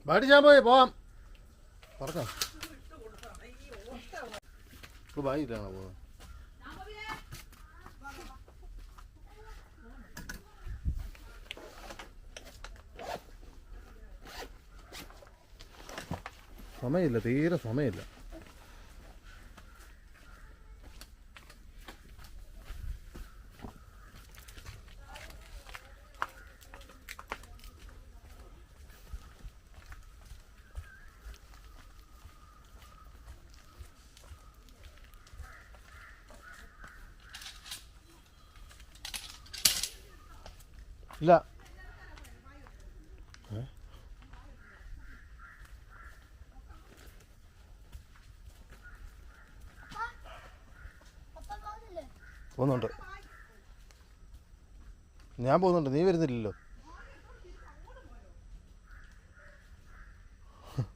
മേടിച്ചാൻ പോയി പോവാം പറഞ്ഞോ. ബായിട്ടാണോ പോകുന്നത്? സമയമില്ല, തീരെ സമയമില്ല. ഇല്ല പോകുന്നുണ്ട്, ഞാൻ പോകുന്നുണ്ട്, നീ വരുന്നില്ലല്ലോ.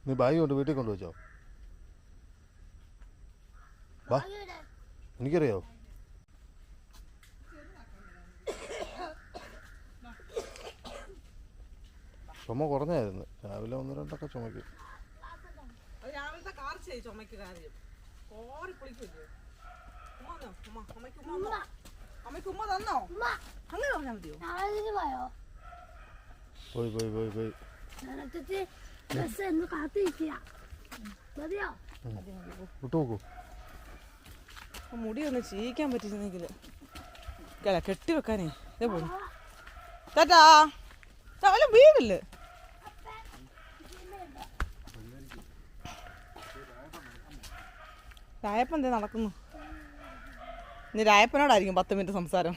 നീ ബാഗ് കൊണ്ട് വീട്ടിൽ കൊണ്ടുവച്ചോ? വാ, എനിക്കറിയാവോ? ചുമ കുറഞ്ഞായിരുന്നു, രാവിലെ 1-2 ചുമയ്ക്കും. രാവിലത്തെ കാർച്ചയായി ചുമയ്ക്ക് കാര്യം കോറിപ്പൊളിക്കില്ലേ. അമ്മയ്ക്ക് ഉമ്മ തന്നോ? അങ്ങനെ പറഞ്ഞാൽ മതിയോ? പോയി പോയി പോയി പോയി വിട്ടു നോക്കൂ. മുടി ഒന്ന് ചീക്കാൻ പറ്റിയിരുന്നെങ്കിൽ കെട്ടി വെക്കാനേ. ഇതേ പോയി ചേട്ടാ, വല്ല വീടില്ലേ? രായപ്പൻ എന്തേ നടക്കുന്നു? ഇനി രായപ്പനോടായിരിക്കും 10 മിനിറ്റ് സംസാരം.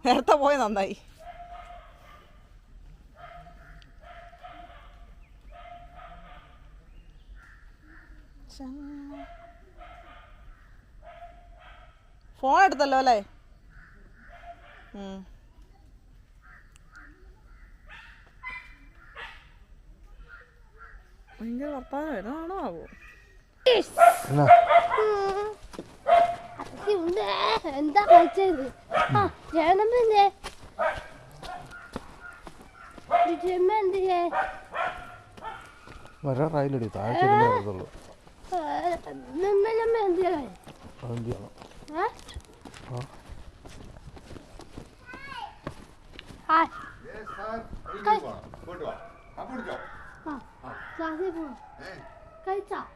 നേരത്തെ പോയ നന്നായി. ഫോൺ എടുത്തല്ലോ അല്ലേ? ഭയങ്കര വർത്താനം വരുന്നതാണോ ആവോ? എന്താ കഴിച്ചത്? വരാറായില്ലടി, താഴ്ച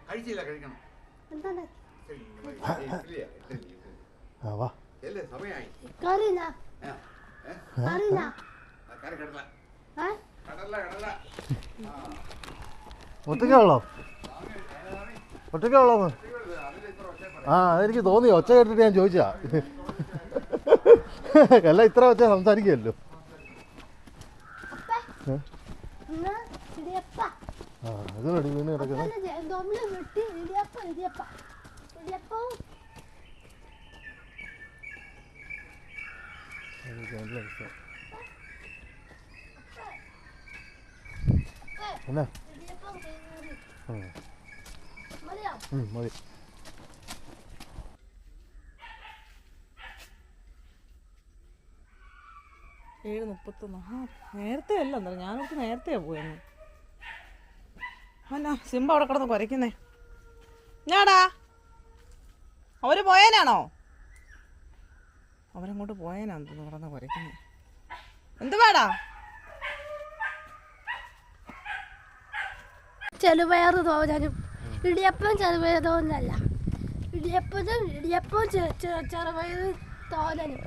കഴിച്ചില്ല, കഴിക്കണം. ഒറ്റയ്ക്കുള്ളോ? ഒറ്റയ്ക്കുള്ളോന്ന്? ആ, അതെനിക്ക് തോന്നി, ഒച്ച കേട്ടിട്ട് ഞാൻ ചോദിച്ചാ. എല്ലാം ഇത്ര ഒച്ച സംസാരിക്കുമല്ലോ. ആ, അത് റെഡി വീണ് കിടക്കുന്നത്. എന്നാ മതി. 7:31. നേരത്തെ അല്ല, എന്തായാലും ഞാനോട്ട് നേരത്തെയാണ് പോയെന്ന്. അല്ല, സിംബ അവിടെ കിടന്ന് കുരയ്ക്കുന്നേ. ഞാടാ, അവര് പോയേനാണോ? അവരങ്ങോട്ട് പോയേനാന്ന് കിടന്ന് കുരയ്ക്കുന്നേ. എന്തുവാടാ? ചെറുപയർ തോരനും ഇടിയപ്പം ചെറുപയർ തോരനല്ല, ഇടിയപ്പവും ചെറുപയർ തോരനും.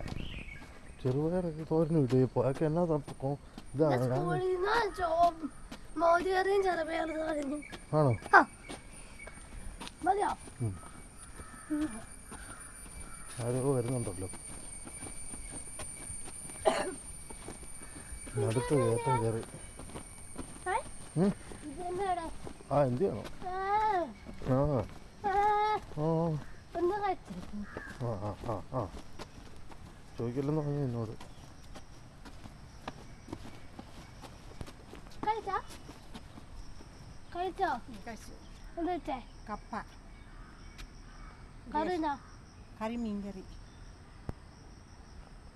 ചെറുപയർ തോരനും ഇടിയപ്പം അതൊക്കെ എന്നാ മോരുകറിയും ചെറുപയർ തോരനും ആണോ? മതിയോ? ആരോ വരുന്നുണ്ടല്ലോ. അടുത്ത് കയറ്റം കയറി. ആ, എന്ത് ചെയ്യണോ? ആ ആ, ആ ഒന്ന് കഴിച്ചു ആ ആ ആ ആ ചോദിക്കില്ലെന്ന് പറഞ്ഞു എന്നോട്. കഴിച്ചോ കഴിച്ചോ കഴിച്ചു. എന്താ വെച്ചേ കപ്പ കറിനാ കറി മീൻകറി.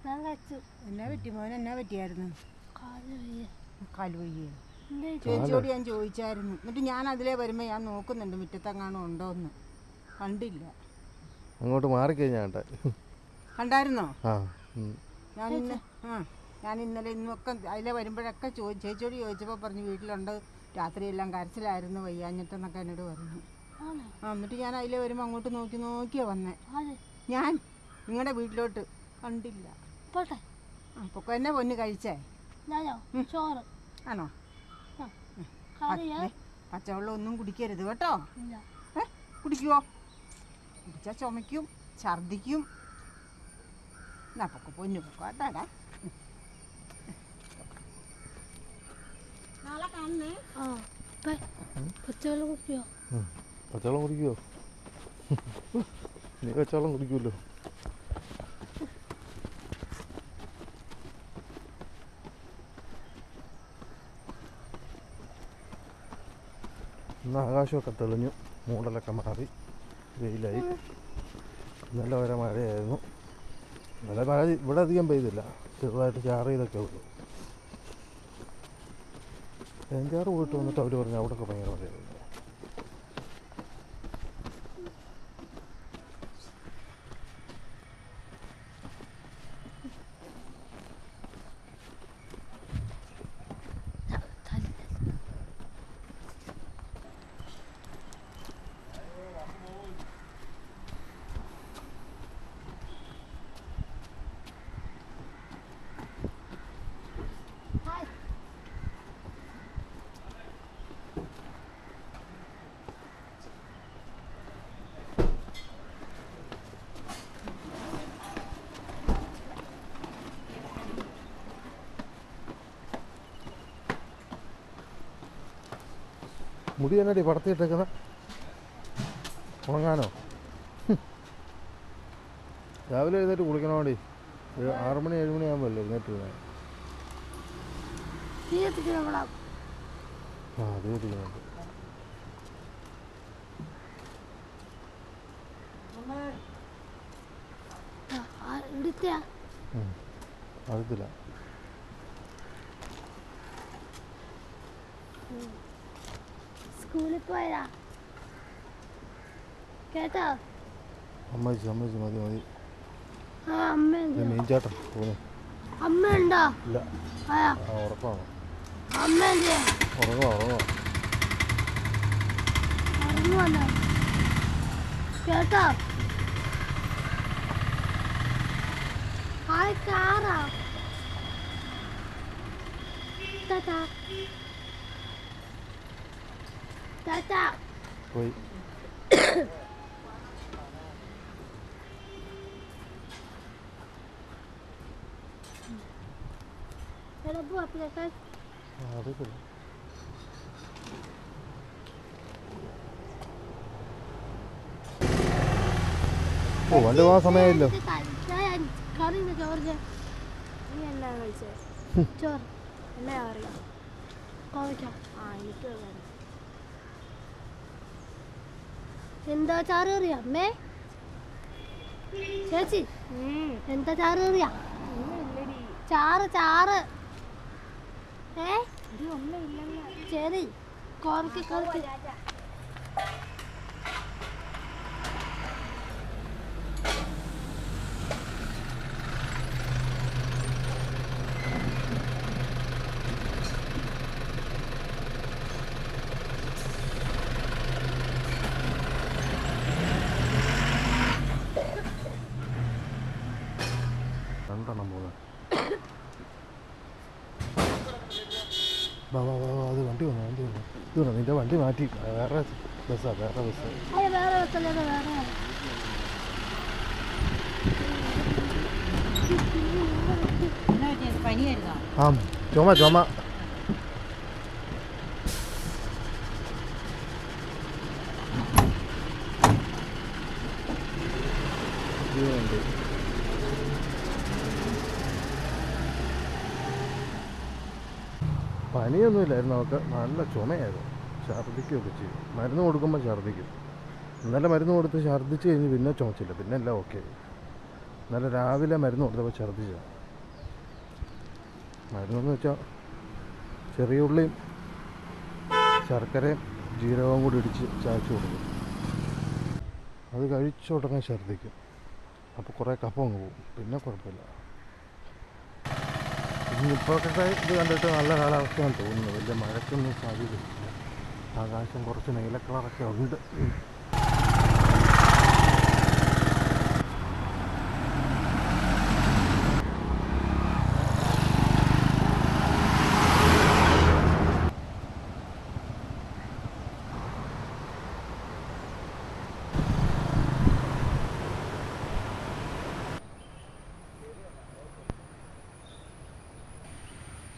ഞാൻ കഴിച്ചു എന്നാ പറ്റി മോൻ? എന്നാ പറ്റിയായിരുന്നു? കാലുവയ്യേ. എന്താ ചേച്ചിയോട് ഞാൻ ചോദിച്ചായിരുന്നു. എന്നിട്ട് ഞാൻ അതിലേ വരുമ്പോൾ ഞാൻ നോക്കുന്നുണ്ട് മുറ്റത്തെങ്ങാനും ഉണ്ടോ എന്ന്. കണ്ടില്ല. അങ്ങോട്ട് മാറിക്കഴിഞ്ഞാ കണ്ടായിരുന്നോ? ആ ഞാൻ ഇന്നലെ ഇന്നൊക്കെ അതിലെ വരുമ്പോഴൊക്കെ ചേച്ചിയോട് ചോദിച്ചപ്പോൾ പറഞ്ഞു വീട്ടിലുണ്ട്, രാത്രിയെല്ലാം കരച്ചിലായിരുന്നു, വയ്യാഞ്ഞിട്ടെന്നൊക്കെ എന്നോട് പറഞ്ഞു. എന്നിട്ട് ഞാൻ അതിലെ വരുമ്പോൾ അങ്ങോട്ട് നോക്കിയാണ് വന്നേ. ഞാൻ നിങ്ങളുടെ വീട്ടിലോട്ട് കണ്ടില്ല. പോട്ടെ. അപ്പോൾ എന്നെ പൊന്ന് കഴിച്ചേ? ചോറ് ആണോ? പച്ചവെള്ളം ഒന്നും കുടിക്കരുത് കേട്ടോ. കുടിക്കുവോ? കുടിച്ചാൽ ചുമയ്ക്കും, ഛർദിക്കും. എന്നാ പൊക്കെ പൊന്നു പൊക്കോട്ടാടാ. നാളെ കാണുന്നേ. പച്ചവെള്ളം കുടിക്കോ? പച്ചവെള്ളം കുടിക്കുവോ? നീ പച്ചവെള്ളം കുടിക്കുമല്ലോ. ഇന്ന് ആകാശമൊക്കെ തെളിഞ്ഞു, മൂടലൊക്കെ മാറി, വെയിലായി. ഇന്നലെ വരെ മഴയായിരുന്നു. ഇന്നലെ മഴ ഇവിടെ അധികം പെയ്തില്ല, ചെറുതായിട്ട് ചാറിയതൊക്കെ ഉള്ളൂ. തേഞ്ചാറ് പോയിട്ട് വന്നിട്ട് അവർ പറഞ്ഞു അവിടെയൊക്കെ ഭയങ്കര മഴയായിരുന്നു. മുടി എന്നടി പടത്തിയിട്ടേക്കുന്ന ഉണങ്ങാനോ? രാവിലെ എഴുന്നേറ്റ് കുളിക്കണോ വേണ്ടി? 6 മണി 7 മണിയാകുമ്പോൾ എഴുന്നേറ്റ് വരുന്നത്. ആ അത് തീരുന്നുണ്ട്. അറിയത്തില്ല. സ്കൂളിൽ പോയതാ കേട്ടോ? സമ്മതിച്ചു മതി മതി. അമ്മ ചേട്ടൻ തോന്നി. അമ്മ ഉണ്ടോ? ഇല്ല, ഉറപ്പാണ്. അമ്മ ഉറങ്ങുവാ. കേട്ടോ? ഹായ് കാറാ ടാറ്റാ പോയി. അറിയത്തില്ല. ഓ വണ്ടി പോകാൻ സമയമില്ലോ. എന്താ ചാറ് കറിയാ അമ്മേ? ചേച്ചി എന്താ ചാറ് കറിയാ? ചാറ് ശരി കുറക്ക് രണ്ടെണ്ണം പോകുന്നത്. അത് വണ്ടി വന്നു. ഇത് നിന്റെ വണ്ടി മാറ്റി വേറെ ബസ്സാണ്. ആ ചുമ പനിയൊന്നുമില്ലായിരുന്നു, അവൾക്ക് നല്ല ചുമയായിരുന്നു, ഛർദ്ദിക്കുകയൊക്കെ ചെയ്യും. മരുന്ന് കൊടുക്കുമ്പോൾ ഛർദ്ദിക്കും. ഇന്നലെ മരുന്ന് കൊടുത്ത് ഛർദ്ദിച്ച് കഴിഞ്ഞ് പിന്നെ ചുമച്ചില്ല, പിന്നെ എല്ലാം ഓക്കെ. ഇന്നലെ രാവിലെ മരുന്ന് കൊടുത്തപ്പോൾ ഛർദ്ദിച്ച. മരുന്നെന്ന് വെച്ചാൽ ചെറിയ ഉള്ളിയും ശർക്കരയും ജീരകവും കൂടി ഇടിച്ച് ചായച്ച് കൊടുക്കും. അത് കഴിച്ചോടനെ ഛർദ്ദിക്കും. അപ്പോൾ കുറേ കഫം അങ്ങ് പോകും, പിന്നെ കുഴപ്പമില്ല. ഇപ്പോഴത്തെ ഇത് കണ്ടിട്ട് നല്ല കാലാവസ്ഥയാണ് തോന്നുന്നത്. വലിയ മഴയ്ക്കൊന്നും സാധ്യതയില്ല. ആകാശം കുറച്ച് നീല കളറൊക്കെ ഉണ്ട്.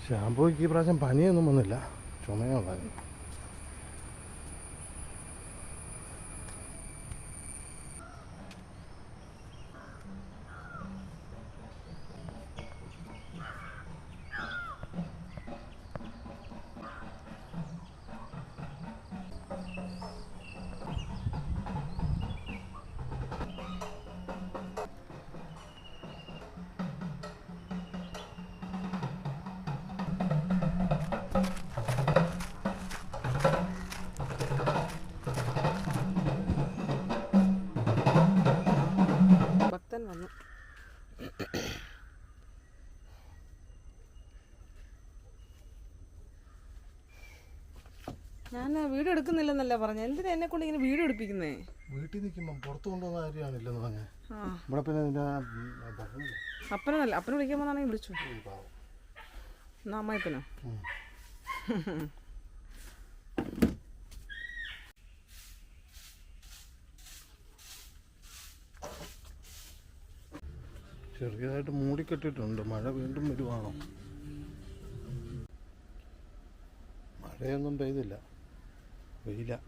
ഷാമ്പൂയ്ക്ക് ഈ പ്രാവശ്യം പനിയൊന്നും വന്നില്ല, ചുമയുണ്ടായിരുന്നു. ഭക്തൻ വന്നു. ഞാൻ വീഡിയോ എടുക്കുന്നില്ലെന്നല്ല പറഞ്ഞ. എന്തിനാ എന്നെ കൊണ്ട് ഇങ്ങനെ വീഡിയോ എടുപ്പിക്കുന്നേ? വീട്ടിൽ നിൽക്കുമ്പോൾ പുറത്ത് കൊണ്ടുവന്ന കാര്യമാണില്ലെന്ന് പറഞ്ഞ. ഇവിടെ പിന്നെ അപ്പനല്ല, അപ്പനെ വിളിക്കാൻ പോന്നാണെങ്കിൽ വിളിച്ചു. എന്നാ അമ്മായിപ്പനോ? ചെറിയതായിട്ട് മൂടിക്കെട്ടിട്ടുണ്ട്. മഴ വീണ്ടും വരുവാണോ? മഴയൊന്നും പെയ്തില്ല, വെയില.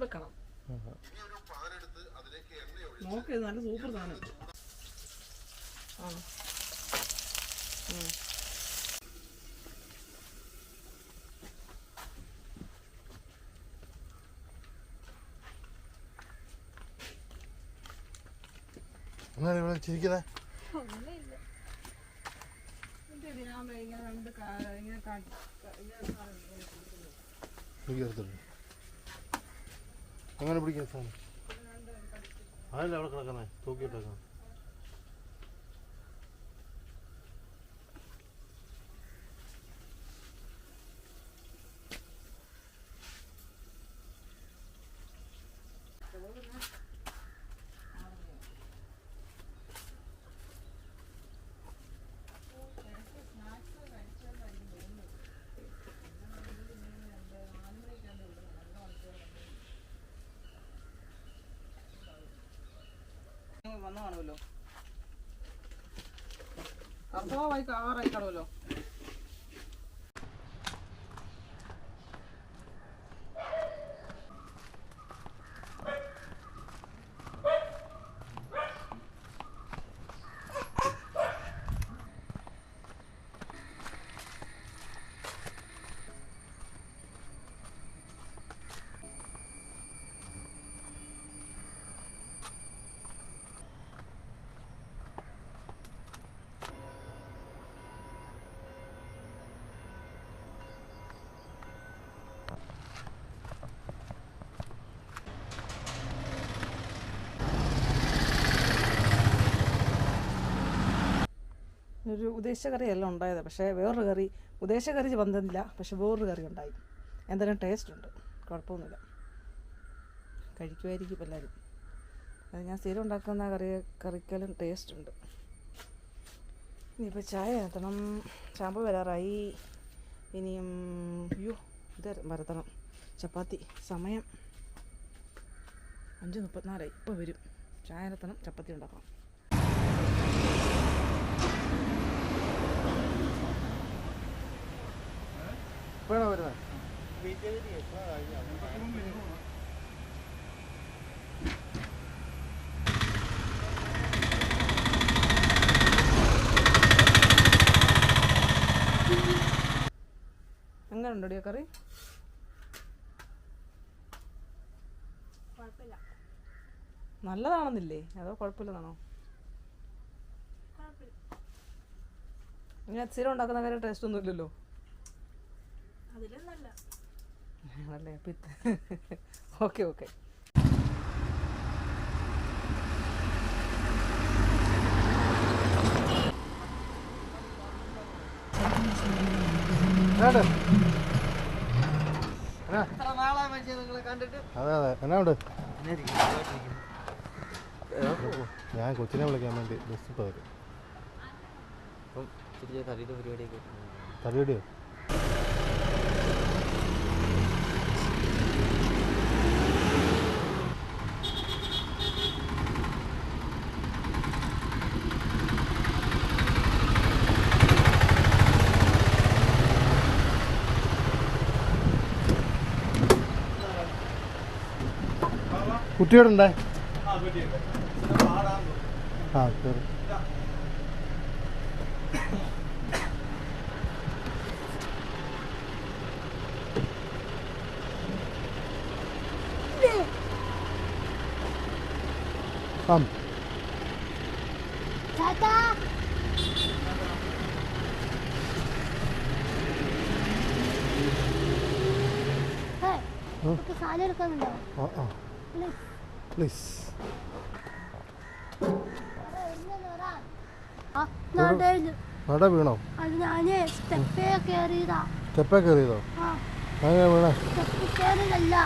വെക്കണം. നോക്ക്, നല്ല സൂപ്പർ സാധനം. എന്നാണ് ഇവിടെ ചിരിക്കുന്നേ? അങ്ങനെ പിടിക്കാൻ സാധനം അതല്ല അവിടെ കിടക്കുന്നേ, തൂക്കിയിട്ടേക്കാം. വന്നു കാണുമല്ലോ, അർദ്ധമായി കാറായി കാണുമല്ലോ. ഒരു ഉദ്ദേശിച്ച കറിയല്ല ഉണ്ടായത്, പക്ഷേ വേറൊരു കറി, ഉദ്ദേശിച്ച കറി വന്നില്ല, പക്ഷെ വേറൊരു കറി ഉണ്ടായി. എന്തായാലും ടേസ്റ്റ് ഉണ്ട്, കുഴപ്പമൊന്നുമില്ല. കഴിക്കുമായിരിക്കും എല്ലാവരും. അത് ഞാൻ സ്ഥിരം ഉണ്ടാക്കുന്ന കറിക്കലും ടേസ്റ്റ് ഉണ്ട്. ഇനിയിപ്പോൾ ചായ എത്തണം, ഷാമ്പു വരാറായി. ഇനിയും ഇത് വരത്തണം, ചപ്പാത്തി. സമയം 5:34, ഇപ്പോൾ വരും. ചായ എത്തണം, ചപ്പാത്തി ഉണ്ടാക്കണം. എപ്പോഴാണ് വരുന്നത്? എങ്ങനെ ഉണ്ടോ കറി? നല്ലതാണെന്നില്ലേ അതോ കുഴപ്പമില്ലെന്നാണോ? ഇങ്ങനെ സ്ഥിരം ഉണ്ടാക്കുന്ന കാര്യം ടേസ്റ്റ് ഒന്നും ഇല്ലല്ലോ. ആണല്ലേ? Okay okay. അതെ അതെ എന്നാ ഉണ്ട്? ഞാൻ കൊച്ചിനെ വിളിക്കാൻ വേണ്ടി ബസ് ഇപ്പോൾ വരും. പരിപാടിയോ? കുട്ടിയോടുണ്ടേ? ആ ശരി. ചേട്ടാ നമുക്ക് സാധനം എടുക്കാനുണ്ടോ? പ്ലീസ്. നട വീണോ? അത് ഞാന് സ്റ്റെപ്പേ കയറിയതാ. സ്റ്റെപ്പേ കയറിയതോ? അങ്ങനെ വീണ? സ്റ്റെപ്പ് കയറിയതല്ല,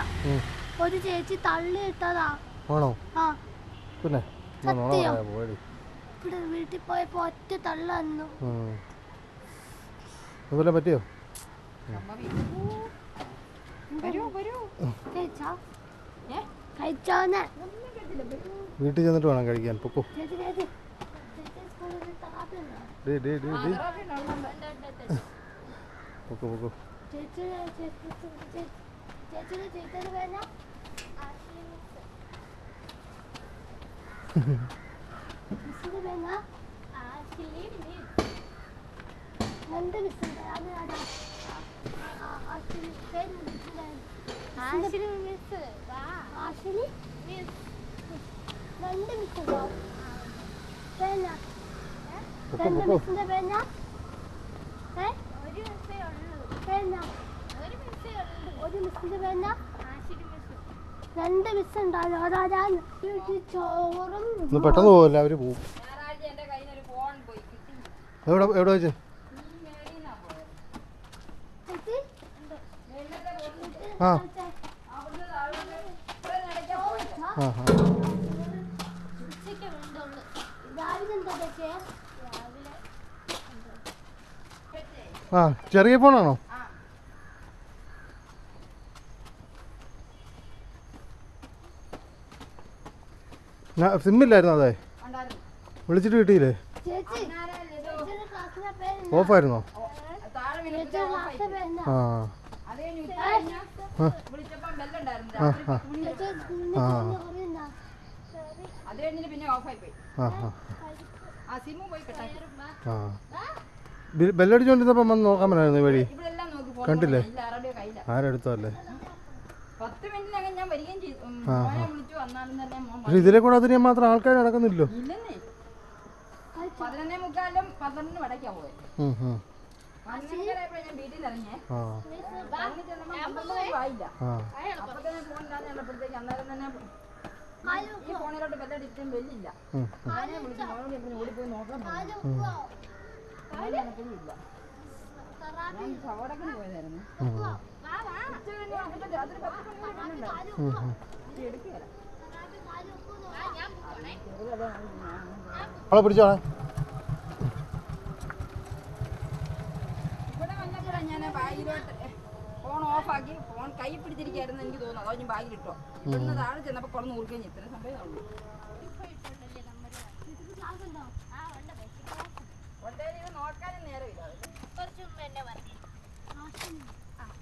ഒരു ചേച്ചി തള്ളി ഇട്ടതാ. ആണോ? ആ പിന്നെ ഇവിടെ വീട്ടിൽ പോയപ്പോ ഒറ്റ തള്ളന്നു. അതുപോലെ പറ്റിയോ? കഴിച്ചോന്നെ വീട്ടിൽ ചെന്നിട്ട് വേണം കഴിക്കാൻ. പൊക്കോ. പൊക്കോ പൊക്കോ. രണ്ട് മിസ് ഉണ്ടാവില്ല. ചോറും പെട്ടെന്ന് പോവല്ല, അവര് പോവും. എവിടെ എവിടെ വെച്ച്? ആ ആ ചെറിയ ഫോണാണോ? സിമ്മില്ലായിരുന്നു. അതെ, വിളിച്ചിട്ട് കിട്ടിയില്ലേ? ഓഫായിരുന്നോ? ആ ബെല്ലടിച്ചോണ്ടിരുന്നപ്പം വന്ന് നോക്കാൻ പറ്റായിരുന്നു വഴി. കണ്ടില്ലേ? ആരെടുത്തല്ലേ? പക്ഷെ ഇതിലെ കൂടെ അതിനെ മാത്രം ആൾക്കാർ നടക്കുന്നില്ലോ. അവളെ പിടിച്ചോണേ. ഫോൺ ഓഫാക്കി ഫോൺ കൈ പിടിച്ചിരിക്കായിരുന്നു എനിക്ക് തോന്നുന്നു. അതോ ഞാൻ ബാഗിലിട്ടോ. ഇവിടുന്ന് താഴെ ചെന്നപ്പോൾ കുറന്ന് ഊർക്കുകയും ഇത്ര സംഭവമുള്ളൂ. നോക്കാനും നേരമില്ല.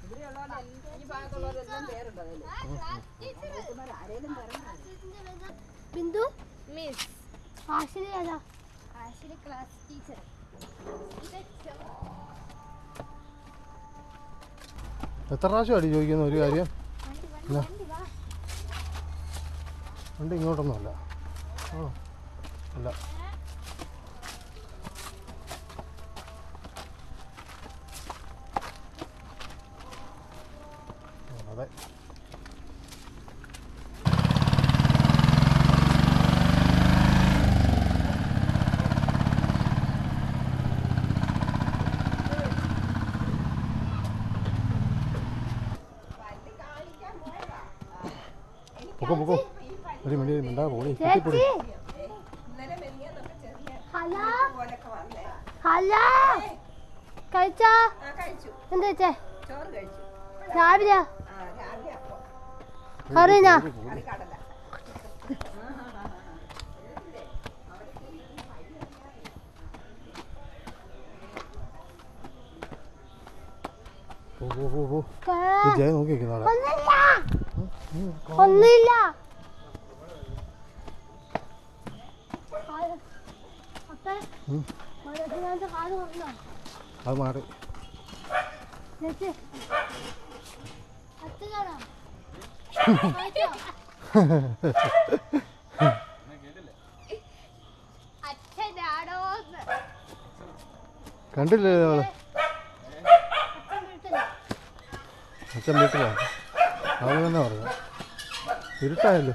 ഈ ഭാഗത്തുള്ളവരെല്ലാം പേരുണ്ട് അതിൽ. ആരേലും തരണം. ബിന്ദു മിസ് ആശിരി ഏതാ? ആശിരി ക്ലാസ് ടീച്ചർ. എത്ര പ്രാവശ്യം അടി ചോദിക്കുന്ന ഒരു കാര്യം? വണ്ടി ഇങ്ങോട്ടൊന്നുമല്ല. ആ അല്ല, അതെ. പൊക്കോ ഒരു മണി മിണ്ടാ പോളി കുത്തിപ്പൊടി. ഹലോ ഹലോ കഴിച്ചാ? എന്താ വെച്ചേ? രാവിലെ അറിയാ പോ ജയ നോക്കി വെക്കുന്ന ആളെ. ഒന്നുമില്ല. അത് മാറി. കണ്ടില്ലേ നമ്മള്? അച്ഛൻ വീട്ടിലാണ്. അത് തന്നെ പറഞ്ഞു. ഇരുട്ടായല്ലോ.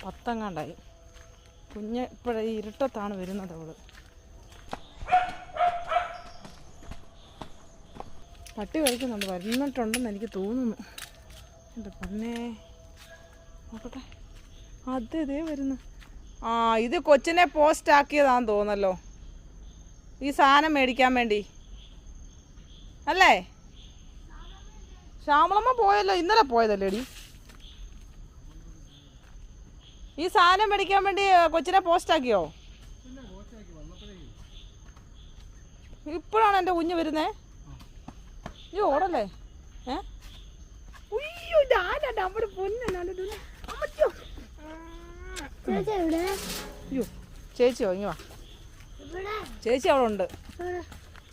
6:10 കുഞ്ഞ് ഇപ്പോഴേ ഈ ഇരുട്ടത്താണ് വരുന്നത്. അവള് പട്ടി കഴിക്കുന്നുണ്ട്, വരുന്നിട്ടുണ്ടെന്ന് എനിക്ക് തോന്നുന്നു. എൻ്റെ പൊന്നേ, നോക്കട്ടെ. അതേ വരുന്നു. ആ, ഇത് കൊച്ചിനെ പോസ്റ്റ് ആക്കിയതാന്ന് തോന്നല്ലോ, ഈ സാധനം മേടിക്കാൻ വേണ്ടി അല്ലേ? ശ്യാമളമ്മ പോയല്ലോ, ഇന്നലെ പോയതല്ലേ എടി? ഈ സാധനം മേടിക്കാൻ വേണ്ടി കൊച്ചിനെ പോസ്റ്റ് ആക്കിയോ? ഇപ്പോഴാണ് എൻ്റെ കുഞ്ഞ് വരുന്നേ. ഈ ഓടല്ലേ? ഉയ്യോ, നമ്മുടെ പൊന്നല്ലോ. അയ്യോ, ചേച്ചിയോ? ഇങ്ങ് വാ. ചേച്ചി അവിടെ ഉണ്ട്.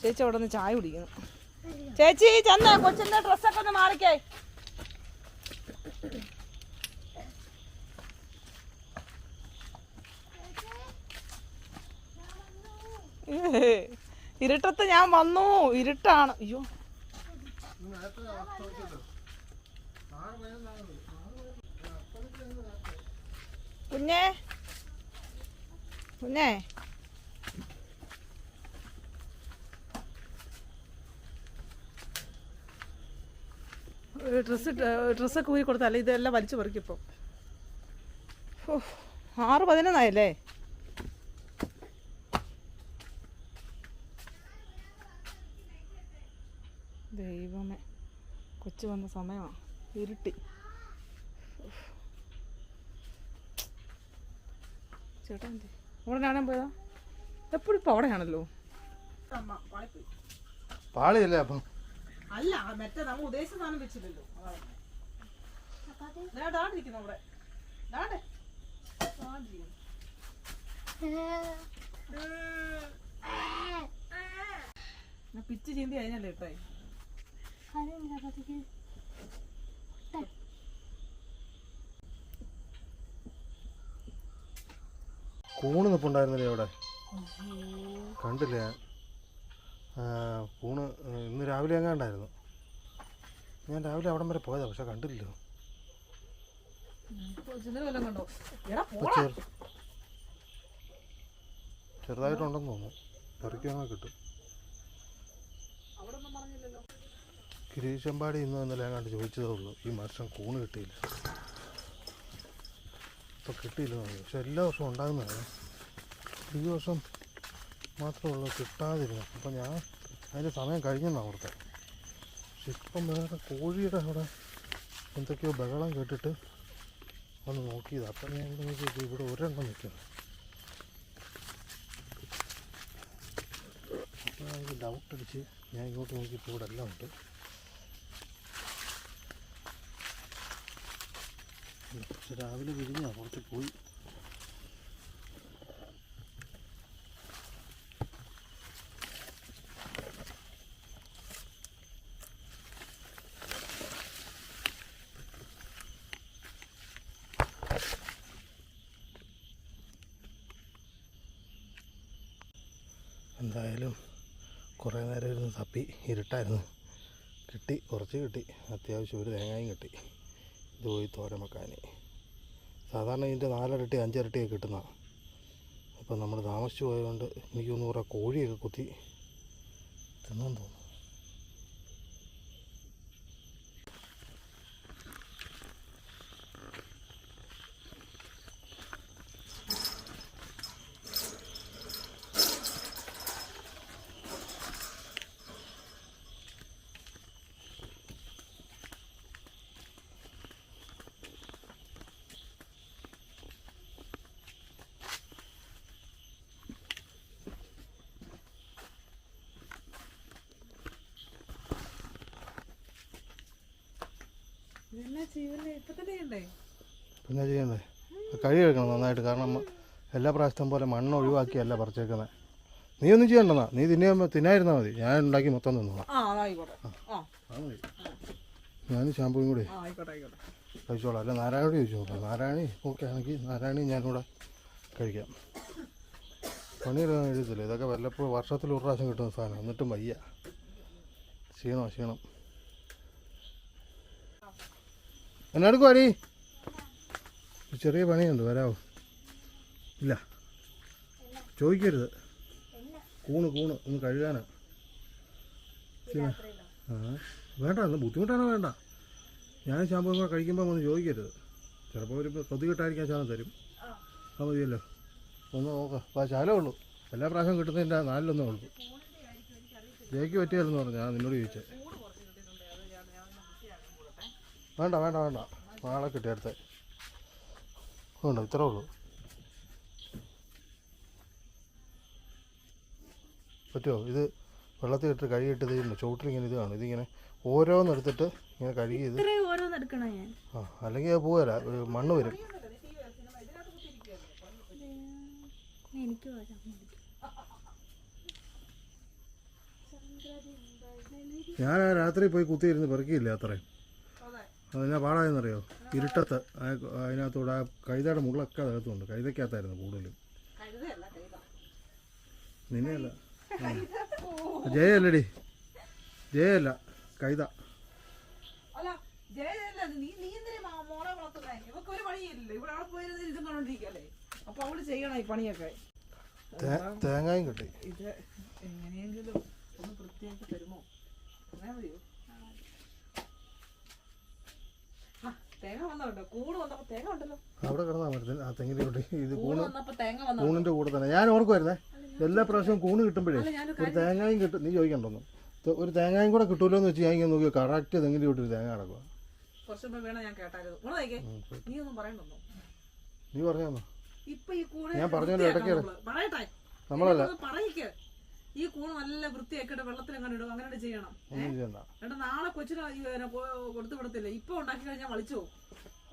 ചേച്ചി അവിടെ നിന്ന് ചായ കുടിക്കുന്നു. ചേച്ചി ചെന്ന് കൊച്ചിൻ്റെ ഡ്രസ്സൊക്കെ ഒന്ന് മാറിക്കേ. ഇരുട്ടത്ത് ഞാൻ വന്നു, ഇരുട്ടാണ്. അയ്യോ, കുഞ്ഞേ കുഞ്ഞേ, ഡ്രസ്സൊക്കെ ഊരി കൊടുത്തല്ലേ? ഇതെല്ലാം വലിച്ചു പറിക്കിപ്പോൾ. 6:11 ദൈവമേ, കൊച്ചു വന്ന സമയമാണ്, ഇരുട്ടി. ചേട്ടാ എന്തേ അവിടെ കാണാൻ പോയതാ? എപ്പോഴും ഇപ്പോൾ അവിടെയാണല്ലോ. പാളിയല്ലേ അപ്പം? അല്ല, മറ്റേ നമ്മൾ ഉദ്ദേശിച്ച സാധനം വെച്ചില്ലല്ലോ. ഇരിക്കുന്നു അവിടെ. പിച്ച് ചീന്തി കഴിഞ്ഞല്ലേ ഇട്ടായി. കൂണ് നിൽപ്പുണ്ടായിരുന്നില്ലേ അവിടെ? കണ്ടില്ല കൂണ്. ഇന്ന് രാവിലെ എങ്ങാണ്ടായിരുന്നു. ഞാൻ രാവിലെ അവിടം വരെ പോയതാ, പക്ഷെ കണ്ടില്ലല്ലോ. ചെറുതായിട്ടുണ്ടെന്ന് തോന്നുന്നു. ഇറക്കിയാൽ കിട്ടും. ഗിരീശമ്പാടി ഇന്നലെ എങ്ങാണ്ട് ചോദിച്ചതേ ഉള്ളൂ. ഈ വർഷം കൂണ് കിട്ടിയില്ല. ഇപ്പം കിട്ടിയില്ല, പക്ഷെ എല്ലാ വർഷവും ഉണ്ടാകുന്നതാണ്. ഈ വർഷം മാത്രമേ ഉള്ളൂ കിട്ടാതിരുന്നു. അപ്പം ഞാൻ അതിൻ്റെ സമയം കഴിഞ്ഞെന്നാണ് ഓർത്തെ. പക്ഷെ ഇപ്പം വേറെ കോഴിയുടെ അവിടെ എന്തൊക്കെയോ ബഹളം കേട്ടിട്ട് ഒന്ന് നോക്കിയത്. അപ്പം ഞാൻ ഇവിടെ നോക്കിയിട്ട് ഇവിടെ ഒരെണ്ണം നിൽക്കുന്നു. ഡൗട്ടടിച്ച് ഞാൻ ഇങ്ങോട്ട് നോക്കിയപ്പോൾ ഇവിടെ എല്ലാം ഉണ്ട്. പക്ഷെ രാവിലെ വിരിഞ്ഞാ കുറച്ച് പോയി. എന്തായാലും കുറേ നേരം ഇരുന്ന് തപ്പി, ഇരുട്ടായിരുന്നു. കിട്ടി, കുറച്ച് കിട്ടി. അത്യാവശ്യം ഒരു തേങ്ങയും കിട്ടി. ഇത് പോയി തോരൻ വെക്കാൻ. സാധാരണ ഇതിൻ്റെ 4 ഇരട്ടി 5 ഇരട്ടിയൊക്കെ കിട്ടുന്നതാണ്. അപ്പോൾ നമ്മൾ താമസിച്ച് പോയതുകൊണ്ട് എനിക്കൊന്ന് കുറേ കോഴിയൊക്കെ കുത്തി തിന്നെന്ന് തോന്നുന്നു. പിന്നെ ചെയ്യണ്ടേ, കഴുകി വെക്കണം നന്നായിട്ട്. കാരണം എല്ലാ പ്രാവശ്യത്തും പോലെ മണ്ണ് ഒഴിവാക്കിയല്ല പറിച്ചേക്കുന്നത്. നീ ഒന്നും ചെയ്യണ്ടെന്നാ, നീ തിന്നായിരുന്നാൽ മതി. ഞാൻ ഉണ്ടാക്കി മൊത്തം തിന്നോളാം. ഞാൻ ഷാമ്പൂയും കൂടി കഴിച്ചോളാം. അല്ല നാരായണോട് ചോദിച്ചു നോക്കാം. നാരായണി ഓക്കെ ആണെങ്കിൽ നാരായണി ഞാനിവിടെ കഴിക്കാം. പണിയെടുക്കാൻ എഴുതില്ല. ഇതൊക്കെ വല്ലപ്പോഴും വർഷത്തിൽ ഒരു പ്രാവശ്യം കിട്ടുന്ന സാധനം. എന്നിട്ടും വയ്യ, ക്ഷീണം. എന്നാടുക്കും അടി, ചെറിയ പണിയുണ്ട്, വരാവോ? ഇല്ല, ചോദിക്കരുത്. കൂണ് ഒന്ന് കഴുകാനാ. വേണ്ട, ഒന്ന് ബുദ്ധിമുട്ടാണോ? വേണ്ട, ഞാൻ ഷാമ്പൂ കൂടെ കഴിക്കുമ്പോൾ ഒന്ന് ചോദിക്കരുത്. ചിലപ്പോൾ ഒരു കൊതി കിട്ടായിരിക്കാൻ സാധനം തരും. അത് മതിയല്ലോ. ഒന്ന് നോക്കാം. ശാലേ ഉള്ളൂ, എല്ലാ പ്രാവശ്യം കിട്ടുന്നതിൻ്റെ 4 ഉള്ളൂ. ജയിക്ക് പറ്റിയാലെന്ന് പറഞ്ഞു. ഞാൻ നിന്നോട് ചോദിച്ചേ. വേണ്ട, നാളെ കിട്ടി. അടുത്ത വേണ്ട, ഇത്രേ ഉള്ളൂ. പറ്റുമോ? ഇത് വെള്ളത്തിൽ ഇട്ട് കഴുകിയിട്ട് ഇതില്ല ചുവട്ടിലിങ്ങനെ ഇത് കാണും. ഇതിങ്ങനെ ഓരോന്നെടുത്തിട്ട് ഇങ്ങനെ കഴുകി ഇത് അല്ലെങ്കിൽ അത് പോകല, മണ്ണ് വരും. ഞാൻ രാത്രി പോയി കുത്തിയിരുന്ന് പെറുക്കിയില്ല അത്രയും. അതിനാ പാടായെന്നറിയോ? ഇരുട്ടത്ത് അതിനകത്തൂടെ ആ കൈതയുടെ മുകളൊക്കെ അകത്തുണ്ട്. കൈതയ്ക്കകത്തായിരുന്നു കൂടുതലും. നിന്നെയല്ല, ജയല്ലടി, ജയല്ല, കൈത. തേങ്ങയും കിട്ടി. ഇത് എങ്ങനെയെങ്കിലും ഒന്ന് വൃത്തിയാക്കി തരുമോ? അവിടെ കിടന്നാ മരത്തിൽ ആ തെങ്ങിൻ്റെ കൂട്ടി. ഇത് കൂണിൻ്റെ കൂടെ തന്നെ ഞാൻ ഓർക്കുമായിരുന്നേ. എല്ലാ പ്രാവശ്യവും കൂണ് കിട്ടുമ്പോഴേ ഒരു തേങ്ങയും കിട്ടും. നീ ചോദിക്കണ്ടോന്നു, ഒരു തേങ്ങയും കൂടെ കിട്ടുമല്ലോ എന്ന് വെച്ച് ഞാൻ ഇങ്ങനെ നോക്കി. കറക്റ്റ് തെങ്ങിൻ്റെ കൂട്ടി ഒരു തേങ്ങ കിടക്കുക. നീ പറഞ്ഞോ? ഞാൻ പറഞ്ഞല്ലോ ഇടയ്ക്ക്. നമ്മളല്ല, ഈ കൂണ് നല്ല വൃത്തിയാക്കിയിട്ട് വെള്ളത്തിൽ എങ്ങനെ ഇടും, അങ്ങനെ ചെയ്യണം. എന്നിട്ട് നാളെ കൊച്ചിന് കൊടുത്തു വിടത്തില്ല. ഇപ്പൊ ഉണ്ടാക്കി കഴിഞ്ഞാൽ വലിച്ചു പോകും.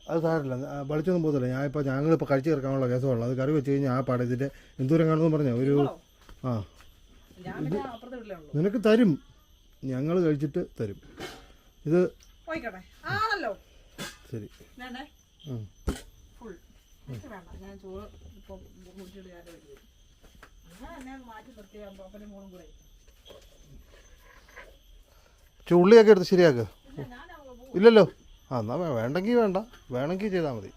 അത് സാരമില്ല, വലിച്ചൊന്നും പോകത്തില്ല. ഞങ്ങളിപ്പോൾ കഴിച്ചു ചേർക്കാനുള്ള കേസുള്ളൂ. അത് കറി വെച്ച് കഴിഞ്ഞാൽ ആ പാടം ഇതിൻ്റെ എന്തോരം കാണുമെന്ന് പറഞ്ഞാൽ ഒരു നിനക്ക് തരും. ഞങ്ങൾ കഴിച്ചിട്ട് തരും. ഇത് ആണല്ലോ. ശരി, ഞാൻ ചോറ് ഇപ്പം ഉള്ളിയൊക്കെ എടുത്ത് ശരിയാക്കുക. ഇല്ലല്ലോ, എന്നാ വേണ്ടെങ്കിൽ വേണ്ട, വേണമെങ്കിൽ ചെയ്താൽ മതി.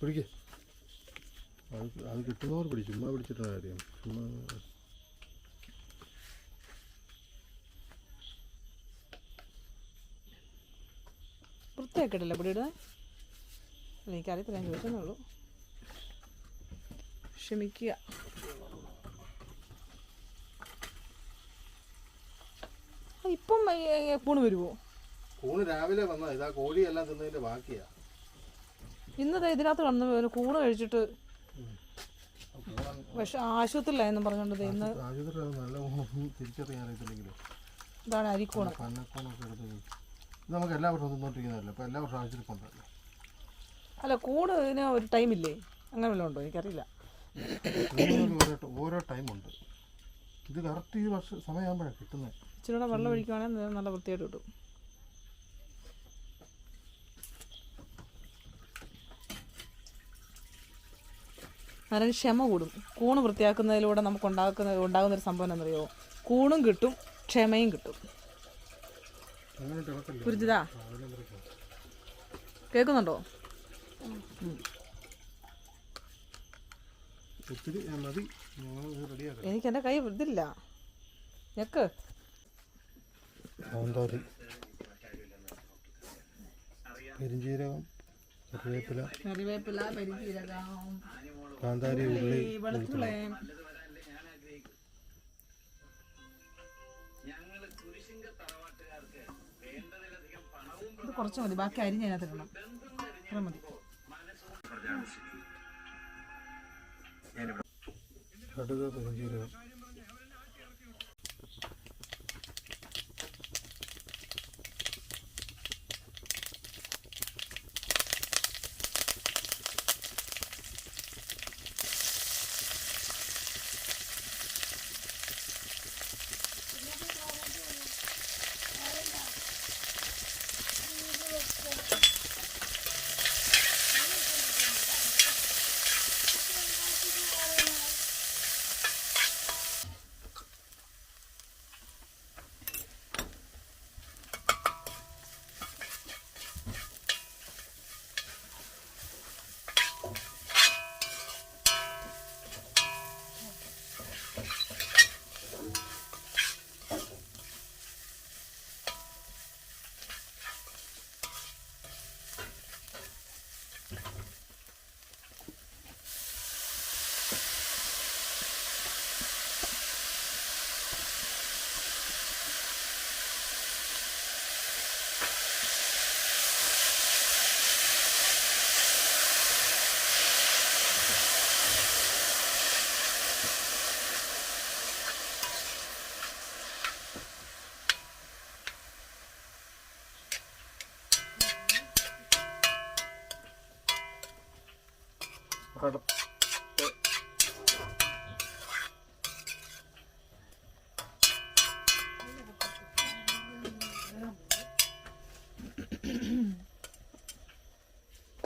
പിടിക്കേ, അത് കിട്ടുന്നവർ പിടിച്ചു. ചുമ്മാ പിടിച്ചിട്ടുള്ള കാര്യം. ചുമ്മാ വൃത്തിയാക്കിയിട്ടല്ലേ പൊടി ഇടുന്നത്? എനിക്കറിയത്തില്ല, ഞാൻ ചോദിച്ചേ ഉള്ളൂ. ക്ഷമിക്കുക. ഇപ്പം കൂണ് വരുമോ? കൂണ് രാവിലെ വന്നാ ഇതാ കോഴിയെല്ലാം തിന്നതിന്റെ ബാക്കിയാ. ഇന്നത്തെ ഇതിനകത്ത് കടന്നു ഒരു കൂണ് കഴിച്ചിട്ട് പക്ഷെ ആശുപത്രിയിലായെന്നും പറഞ്ഞോണ്ട് ഇന്ന് ആശുപത്രി നല്ല ഊണൊന്നും തിരിച്ചറിയാനായിട്ടില്ലെങ്കിലും ഇതാണ് അരിക്കൂണ്. പന്നക്കൂണൊക്കെ എടുത്ത് ഇത് നമുക്ക് എല്ലാ വർഷവും തിന്നോണ്ടിരിക്കുന്നതല്ല. അപ്പോൾ എല്ലാ വർഷവും ആശുപത്രി കൊണ്ടല്ലേ. അല്ല കൂണ് ഇതിന് ഒരു ടൈമില്ലേ? അങ്ങനെ വല്ലതും ഉണ്ടോ? എനിക്കറിയില്ല. ഓരോ ടൈമുണ്ട്. ഇത് കറക്റ്റ് ഈ വർഷം സമയമാകുമ്പോഴാണ് കിട്ടുന്നത്. ഇച്ചിരി കൂടെ വെള്ളം ഒഴിക്കുകയാണെങ്കിൽ നല്ല വൃത്തിയായിട്ട് കിട്ടും. അതിന് ക്ഷമ കൂടും. കൂണ് വൃത്തിയാക്കുന്നതിലൂടെ നമുക്ക് ഉണ്ടാകുന്നൊരു സംഭവം എന്നറിയോ? കൂണും കിട്ടും, ക്ഷമയും കിട്ടും. പുരിജിതാ കേൾക്കുന്നുണ്ടോ? എനിക്ക് എൻ്റെ കൈ ഇതില്ല. ഞെക്ക്. പെരിഞ്ചീരകം, കറിവേപ്പില, പെരിഞ്ചീരകം, കാന്താരി, ഉള്ളി, വെളുത്തുള്ളി. ഇത് കുറച്ച് മതി, ബാക്കി അരിഞ്ഞ് അതിനകത്ത് ഇടണം. അത്ര മതി. കടുക്, പെരിഞ്ചീരകം,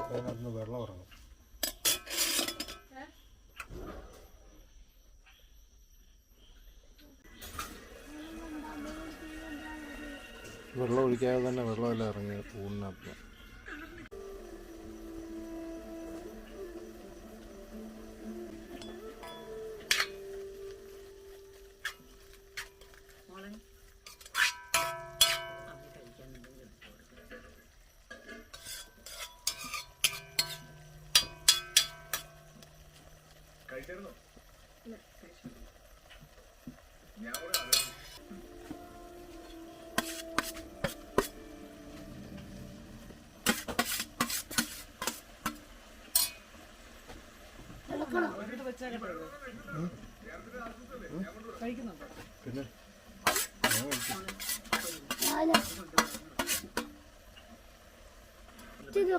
അതിനകത്ത് വെള്ളം ഇറങ്ങും. വെള്ളം ഒഴിക്കാതെ തന്നെ വെള്ളമെല്ലാം ഇറങ്ങി ഊണിനകത്ത്.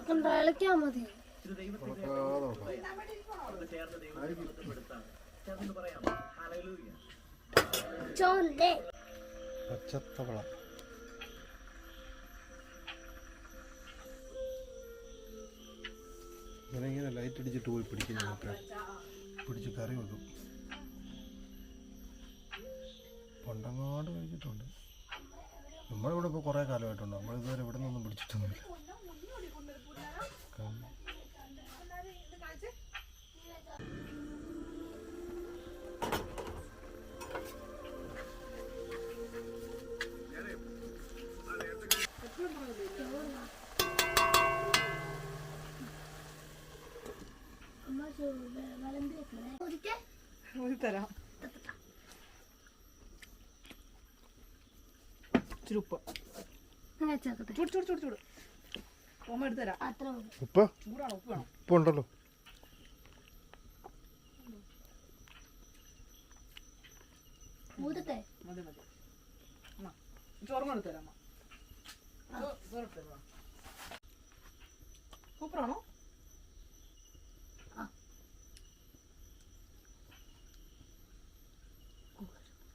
പിന്നെ ഇളക്കാ മതി. പച്ചത്തവള ഇങ്ങനെ ലൈറ്റ് അടിച്ചിട്ട് പോയി പിടിക്കുന്നതൊക്കെ പിടിച്ച് കറി വെക്കും. പണ്ടങ്ങാട് കഴിച്ചിട്ടുണ്ട്. നമ്മളിവിടെ ഇപ്പോൾ കുറേ കാലമായിട്ടുണ്ട്. നമ്മളിതുവരെ ഇവിടെ നിന്നൊന്നും പിടിച്ചിട്ടൊന്നുമില്ല. തരാം. ഇച്ചിരി ഉപ്പ്. വെച്ചേക്കട്ടെ. ചൂട് ചൂട് ചൂട് ചൂട് ഓമ എടുത്തു തരാം. അത്ര മതി. ഉപ്പ് ചൂടാണ്, ഉപ്പ് വേണം. ഉപ്പ് ഉണ്ടല്ലോ. ഊതട്ടെ. മതി മതി. അമ്മ ചോറും എടുത്തു തരാം. അമ്മ ചോറ് എടുത്തു തരാം. സൂപ്പറാണോ?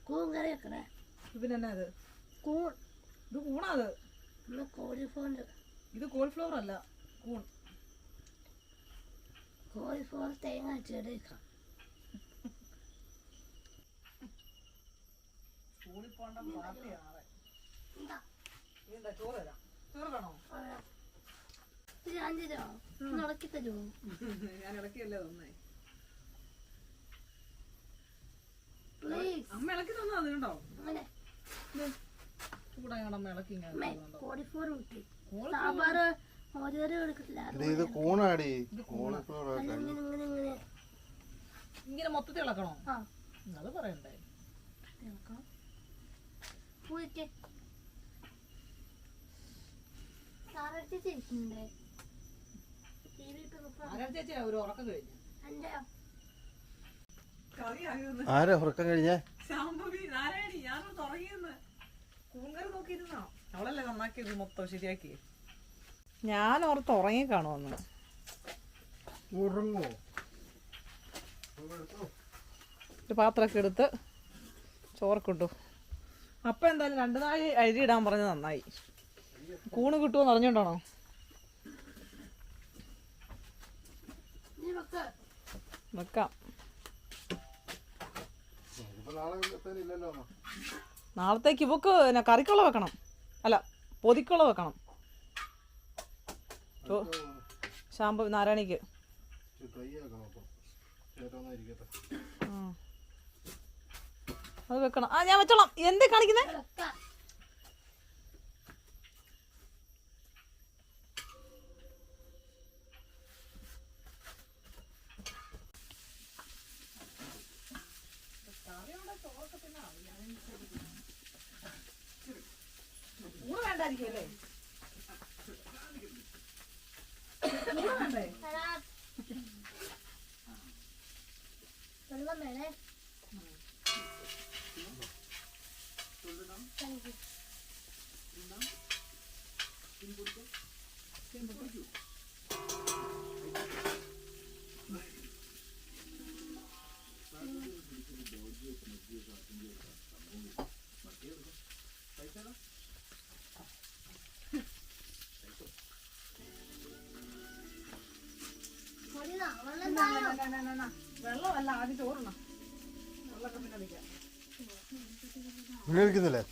കൂൺ കറി വെക്കണേ. പിന്നെ എന്നാ ഇത്? കൂൺ. ഇത് കൂണാ അത്. കോഴിഫോണ്ട്. ഇത് കോളിഫ്ലവർ അല്ല, കൂൺ. കോഴിഫോർ തേങ്ങ ചെടിക്കാം. സ്കൂളിൽ പോകേണ്ട പാർട്ടിയാണ്. എന്താ ചോറ് തരാം. ചോറ് വേണോ? ഞാൻ തരുമോ? ഇളക്കി തരുമോ? ഞാൻ ഇളക്കിയല്ലേ തന്നേ. പ്ലീസ്. അമ്മ ഇളക്കി തന്നാ അത് കണ്ടോ? അങ്ങനെ ചൂടായാണ് അമ്മ ഇളക്കി ഇങ്ങനെ. കോഴിഫോർ കൂട്ടി. സാമ്പാറ് മോരുകറി എടുക്കത്തില്ല. ഇത് കൂണാടി. കോളിഫ്ലവർ ഇങ്ങനെ ഇങ്ങനെ ഇങ്ങനെ ഇങ്ങനെ മൊത്തത്തിൽ ഇളക്കണോ? ആ അത് പറയണ്ടേ. ഇളക്കാം. പൂരിക്ക് സാറടിച്ച് ചിരിക്കുന്നുണ്ടേ. ടി വി ഇട്ട് ആരാ ചേച്ചി ഒരു ഉറക്കം കഴിഞ്ഞു. എൻ്റെ കറിയാകുന്നു. ആരാ ഉറക്കം കഴിഞ്ഞേ? ശാംഭവി നാരായണി ഞാനൊന്ന് തുടങ്ങിയെന്ന് കൂങ്കറി നോക്കിയിരുന്നോ? അവളല്ലേ നന്നാക്കിയത് മൊത്തം ശരിയാക്കി. ഞാൻ ഓർത്ത് ഉറങ്ങി കാണുമെന്ന്. ഉറങ്ങോ? ഒരു പാത്രമൊക്കെ എടുത്ത് ചോറൊക്കെ ഇട്ടു. അപ്പം എന്തായാലും 2 നാഴി അരി ഇടാൻ പറഞ്ഞത് നന്നായി. കൂണ് കിട്ടുമെന്ന് അറിഞ്ഞോണ്ടാണോ? വെക്കാം. നാളത്തേക്ക് ഇവക്ക് കറിക്കുള്ള വെക്കണം, അല്ല പൊതിക്കുള്ള വെക്കണം. ശാമ്പു നാരായണിക്ക് അത് വെക്കണം. ആ ഞാൻ വെച്ചോളാം. എന്തേ കാണിക്കുന്നേ? ഊണ് വേണ്ടായിരിക്കും അല്ലേ? ഊണ് വേണ്ടേ? വെള്ളം വേണേ. വെള്ളമല്ല, ആദ്യം ചോറിണം. വെള്ളമൊക്കെ പിന്നെ അടിക്കാം. വിളിക്കുന്നില്ലേ?